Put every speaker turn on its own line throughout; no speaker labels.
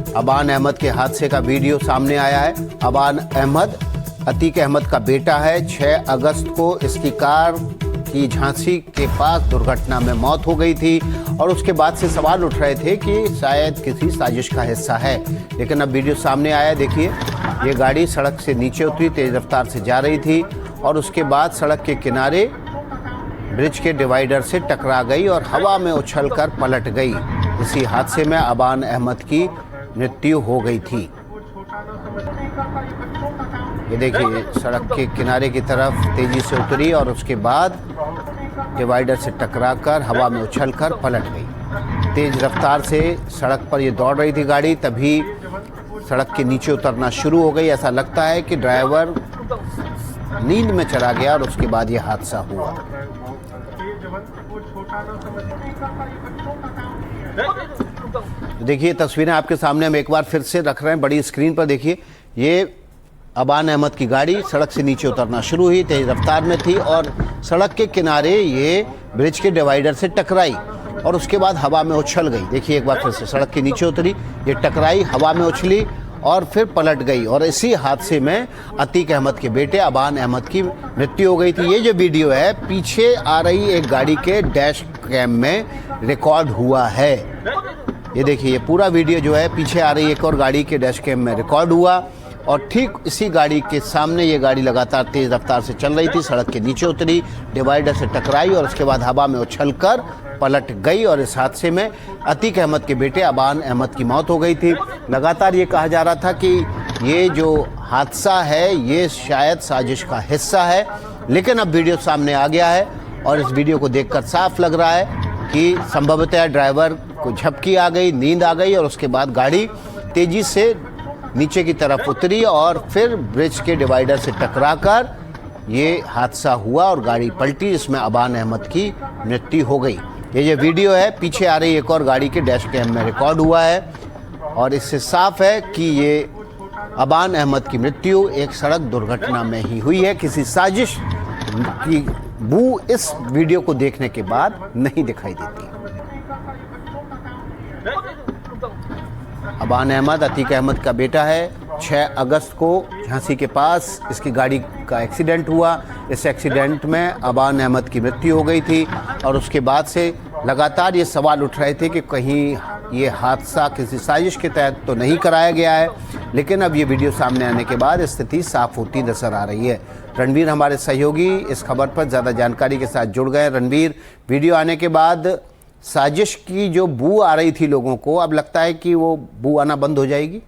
अबान अहमद के हादसे का वीडियो सामने आया है। अबान अहमद अतीक अहमद का बेटा है। 6 अगस्त को इसकी कार की झांसी के पास दुर्घटना में मौत हो गई थी और उसके बाद से सवाल उठ रहे थे कि शायद किसी साजिश का हिस्सा है, लेकिन अब वीडियो सामने आया। देखिए, ये गाड़ी सड़क से नीचे उतरी, तेज रफ्तार से जा रही थी और उसके बाद सड़क के किनारे ब्रिज के डिवाइडर से टकरा गई और हवा में उछलकर पलट गई। इसी हादसे में अबान अहमद की मृत्यु हो गई थी। ये देखिए, सड़क के किनारे की तरफ तेजी से उतरी और उसके बाद डिवाइडर से टकराकर हवा में उछलकर पलट गई। तेज रफ्तार से सड़क पर ये दौड़ रही थी गाड़ी, तभी सड़क के नीचे उतरना शुरू हो गई। ऐसा लगता है कि ड्राइवर नींद में चला गया और उसके बाद ये हादसा हुआ। देखिए, तस्वीरें आपके सामने हम एक बार फिर से रख रहे हैं बड़ी स्क्रीन पर। देखिए, ये अबान अहमद की गाड़ी सड़क से नीचे उतरना शुरू हुई, तेज रफ्तार में थी और सड़क के किनारे ये ब्रिज के डिवाइडर से टकराई और उसके बाद हवा में उछल गई। देखिए, एक बार फिर से सड़क के नीचे उतरी, ये टकराई, हवा में उछली और फिर पलट गई और इसी हादसे में अतीक अहमद के बेटे अबान अहमद की मृत्यु हो गई थी। ये जो वीडियो है, पीछे आ रही एक गाड़ी के डैश कैम में रिकॉर्ड हुआ है। ये देखिए, ये पूरा वीडियो जो है पीछे आ रही एक और गाड़ी के डैश कैम में रिकॉर्ड हुआ और ठीक इसी गाड़ी के सामने ये गाड़ी लगातार तेज रफ्तार से चल रही थी, सड़क के नीचे उतरी, डिवाइडर से टकराई और उसके बाद हवा में उछलकर पलट गई और इस हादसे में अतीक अहमद के बेटे अबान अहमद की मौत हो गई थी। लगातार ये कहा जा रहा था कि ये जो हादसा है ये शायद साजिश का हिस्सा है, लेकिन अब वीडियो सामने आ गया है और इस वीडियो को देखकर साफ लग रहा है कि संभवतः ड्राइवर को झपकी आ गई, नींद आ गई और उसके बाद गाड़ी तेजी से नीचे की तरफ उतरी और फिर ब्रिज के डिवाइडर से टकराकर ये हादसा हुआ और गाड़ी पलटी, जिसमें अबान अहमद की मृत्यु हो गई। ये जो वीडियो है, पीछे आ रही एक और गाड़ी के डैश कैम में रिकॉर्ड हुआ है और इससे साफ है कि ये अबान अहमद की मृत्यु एक सड़क दुर्घटना में ही हुई है। किसी साजिश की बू इस वीडियो को देखने के बाद नहीं दिखाई देती। अबान अहमद अतीक अहमद का बेटा है। 6 अगस्त को झांसी के पास इसकी गाड़ी का एक्सीडेंट हुआ। इस एक्सीडेंट में अबान अहमद की मृत्यु हो गई थी और उसके बाद से लगातार ये सवाल उठ रहे थे कि कहीं ये हादसा किसी साजिश के तहत तो नहीं कराया गया है, लेकिन अब ये वीडियो सामने आने के बाद स्थिति साफ होती नजर आ रही है। रणवीर हमारे सहयोगी इस खबर पर ज़्यादा जानकारी के साथ जुड़ गए। रणवीर, वीडियो आने के बाद साजिश की जो बू आ रही थी लोगों को, अब लगता है कि वो बू आना बंद हो जाएगी?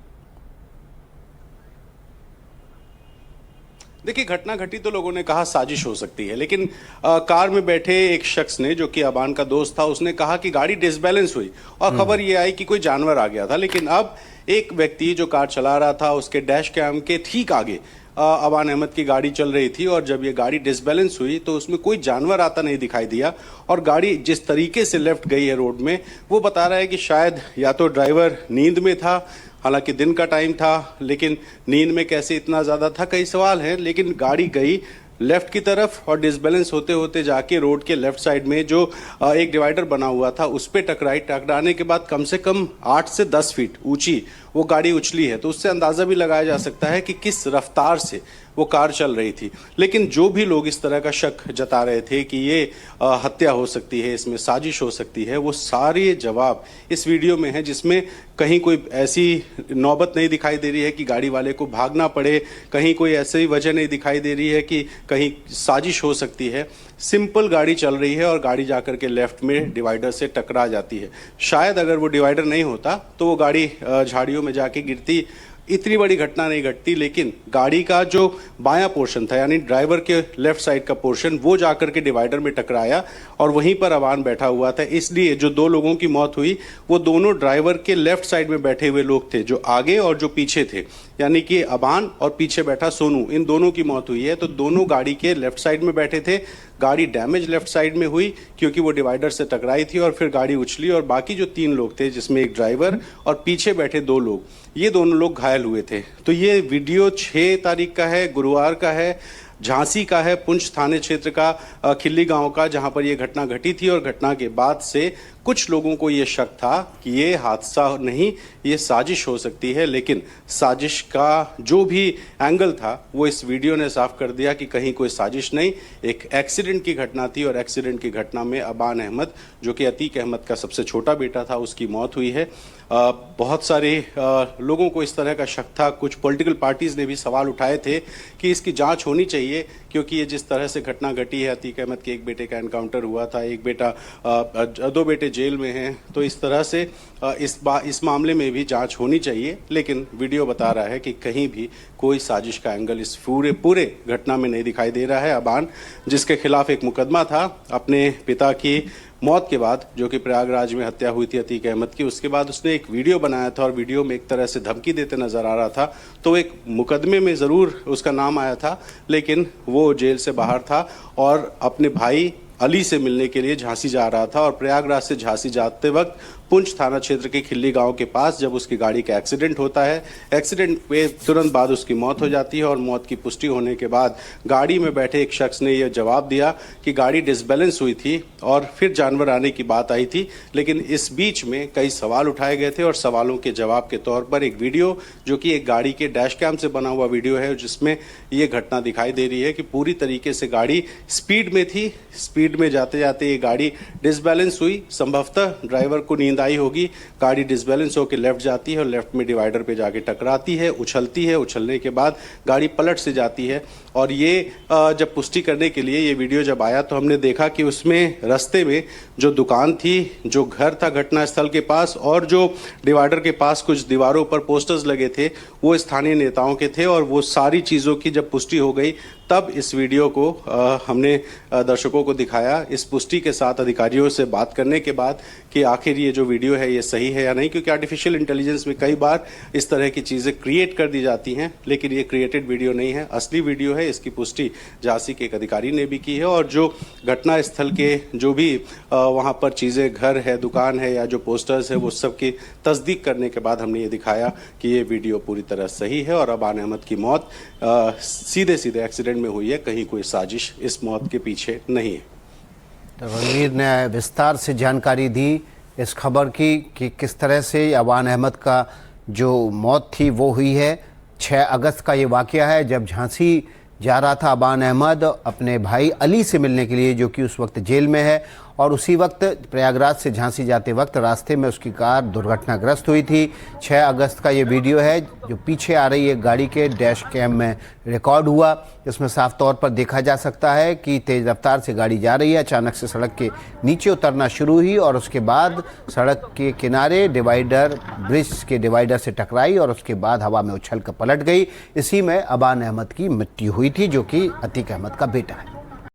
देखिए, घटना घटी तो लोगों ने कहा साजिश हो सकती है, लेकिन कार में बैठे एक शख्स ने, जो कि अबान का दोस्त था, उसने कहा कि गाड़ी डिसबैलेंस हुई और खबर ये आई कि कोई जानवर आ गया था। लेकिन अब एक व्यक्ति जो कार चला रहा था, उसके डैश कैम के ठीक आगे अबान अहमद की गाड़ी चल रही थी और जब ये गाड़ी डिसबैलेंस हुई तो उसमें कोई जानवर आता नहीं दिखाई दिया और गाड़ी जिस तरीके से लेफ्ट गई है रोड में, वो बता रहा है कि शायद या तो ड्राइवर नींद में था, हालांकि दिन का टाइम था, लेकिन नींद में कैसे इतना ज़्यादा था, कई सवाल हैं। लेकिन गाड़ी गई लेफ्ट की तरफ और डिसबैलेंस होते होते जाके रोड के लेफ्ट साइड में जो एक डिवाइडर बना हुआ था उस पर टकराई। टकराने के बाद कम से कम 8 से 10 फीट ऊंची वो गाड़ी उछली है, तो उससे अंदाज़ा भी लगाया जा सकता है कि किस रफ्तार से वो कार चल रही थी। लेकिन जो भी लोग इस तरह का शक जता रहे थे कि ये हत्या हो सकती है, इसमें साजिश हो सकती है, वो सारे जवाब इस वीडियो में है, जिसमें कहीं कोई ऐसी नौबत नहीं दिखाई दे रही है कि गाड़ी वाले को भागना पड़े, कहीं कोई ऐसी वजह नहीं दिखाई दे रही है कि कहीं साजिश हो सकती है। सिंपल गाड़ी चल रही है और गाड़ी जाकर के लेफ्ट में डिवाइडर से टकरा जाती है। शायद अगर वो डिवाइडर नहीं होता तो वो गाड़ी झाड़ियों में जाके गिरती, इतनी बड़ी घटना नहीं घटती। लेकिन गाड़ी का जो बायां पोर्शन था, यानी ड्राइवर के लेफ्ट साइड का पोर्शन, वो जाकर के डिवाइडर में टकराया और वहीं पर अबान बैठा हुआ था। इसलिए जो 2 लोगों की मौत हुई वो दोनों ड्राइवर के लेफ्ट साइड में बैठे हुए लोग थे, जो आगे और जो पीछे थे, यानी कि अबान और पीछे बैठा सोनू, इन दोनों की मौत हुई है। तो दोनों गाड़ी के लेफ्ट साइड में बैठे थे। गाड़ी डैमेज लेफ्ट साइड में हुई क्योंकि वो डिवाइडर से टकराई थी और फिर गाड़ी उछली और बाकी जो 3 लोग थे, जिसमें एक ड्राइवर और पीछे बैठे 2 लोग, ये दोनों लोग घायल हुए थे। तो ये वीडियो 6 तारीख का है, गुरुवार का है। झांसी का है, पुंछ थाने क्षेत्र का खिल्ली गांव का, जहां पर यह घटना घटी थी। और घटना के बाद से कुछ लोगों को ये शक था कि ये हादसा नहीं, ये साजिश हो सकती है। लेकिन साजिश का जो भी एंगल था वो इस वीडियो ने साफ कर दिया कि कहीं कोई साजिश नहीं, एक एक्सीडेंट की घटना थी। और एक्सीडेंट की घटना में अबान अहमद, जो कि अतीक अहमद का सबसे छोटा बेटा था, उसकी मौत हुई है। बहुत सारे लोगों को इस तरह का शक था। कुछ पॉलिटिकल पार्टीज ने भी सवाल उठाए थे कि इसकी जांच होनी चाहिए, क्योंकि ये जिस तरह से घटना घटी है, अतीक अहमद के एक बेटे का एनकाउंटर हुआ था, एक बेटा, 2 बेटे जेल में हैं, तो इस तरह से इस मामले में भी जांच होनी चाहिए। लेकिन वीडियो बता रहा है कि कहीं भी कोई साजिश का एंगल इस पूरे घटना में नहीं दिखाई दे रहा है। अबान, जिसके खिलाफ एक मुकदमा था अपने पिता की मौत के बाद, जो कि प्रयागराज में हत्या हुई थी अतीक अहमद की, उसके बाद उसने एक वीडियो बनाया था और वीडियो में एक तरह से धमकी देते नजर आ रहा था। तो एक मुकदमे में ज़रूर उसका नाम आया था, लेकिन वो जेल से बाहर था और अपने भाई अली से मिलने के लिए झांसी जा रहा था। और प्रयागराज से झांसी जाते वक्त पुंछ थाना क्षेत्र के खिल्ली गांव के पास जब उसकी गाड़ी का एक्सीडेंट होता है, एक्सीडेंट पे तुरंत बाद उसकी मौत हो जाती है। और मौत की पुष्टि होने के बाद गाड़ी में बैठे एक शख्स ने यह जवाब दिया कि गाड़ी डिसबैलेंस हुई थी और फिर जानवर आने की बात आई थी। लेकिन इस बीच में कई सवाल उठाए गए थे और सवालों के जवाब के तौर पर एक वीडियो, जो कि एक गाड़ी के डैश कैम से बना हुआ वीडियो है, जिसमें ये घटना दिखाई दे रही है कि पूरी तरीके से गाड़ी स्पीड में थी। स्पीड में जाते जाते ये गाड़ी डिसबैलेंस हुई। संभवतः ड्राइवर को नींद आई होगी, गाड़ी डिसबैलेंस होकर लेफ्ट जाती है और लेफ्ट में डिवाइडर पे जाके टकराती है, उछलती है। उछलने के बाद गाड़ी पलट से जाती है। और ये जब पुष्टि करने के लिए ये वीडियो जब आया तो हमने देखा कि उसमें रास्ते में जो दुकान थी, जो घर था घटनास्थल के पास, और जो डिवाइडर के पास कुछ दीवारों पर पोस्टर्स लगे थे, वो स्थानीय नेताओं के थे। और वो सारी चीज़ों की जब पुष्टि हो गई तब इस वीडियो को हमने दर्शकों को दिखाया, इस पुष्टि के साथ अधिकारियों से बात करने के बाद कि आखिर ये जो वीडियो है ये सही है या नहीं। क्योंकि आर्टिफिशियल इंटेलिजेंस में कई बार इस तरह की चीज़ें क्रिएट कर दी जाती हैं, लेकिन ये क्रिएटेड वीडियो नहीं है, असली वीडियो है। इसकी पुष्टि झांसी के एक अधिकारी ने भी की है। और जो घटना स्थल के जो भी वहाँ पर चीज़ें, घर है, दुकान है या जो पोस्टर्स है, वो सब की तस्दीक करने के बाद हमने ये दिखाया कि ये वीडियो पूरी तरह सही है। और अबान अहमद की मौत सीधे सीधे एक्सीडेंट में हुई है, कहीं कोई साजिश इस मौत के पीछे नहीं है।
तो रणवीर ने विस्तार से जानकारी दी इस खबर की कि किस तरह से अबान अहमद का जो मौत थी वो हुई है। 6 अगस्त का ये वाक़या है जब झांसी जा रहा था अबान अहमद अपने भाई अली से मिलने के लिए, जो कि उस वक्त जेल में है। और उसी वक्त प्रयागराज से झांसी जाते वक्त रास्ते में उसकी कार दुर्घटनाग्रस्त हुई थी। 6 अगस्त का ये वीडियो है जो पीछे आ रही है गाड़ी के डैश कैम में रिकॉर्ड हुआ। इसमें साफ तौर पर देखा जा सकता है कि तेज़ रफ्तार से गाड़ी जा रही है, अचानक से सड़क के नीचे उतरना शुरू हुई और उसके बाद सड़क के किनारे डिवाइडर, ब्रिज के डिवाइडर से टकराई और उसके बाद हवा में उछल कर पलट गई। इसी में अबान अहमद की मृत्यु हुई थी, जो कि अतीक अहमद का बेटा है।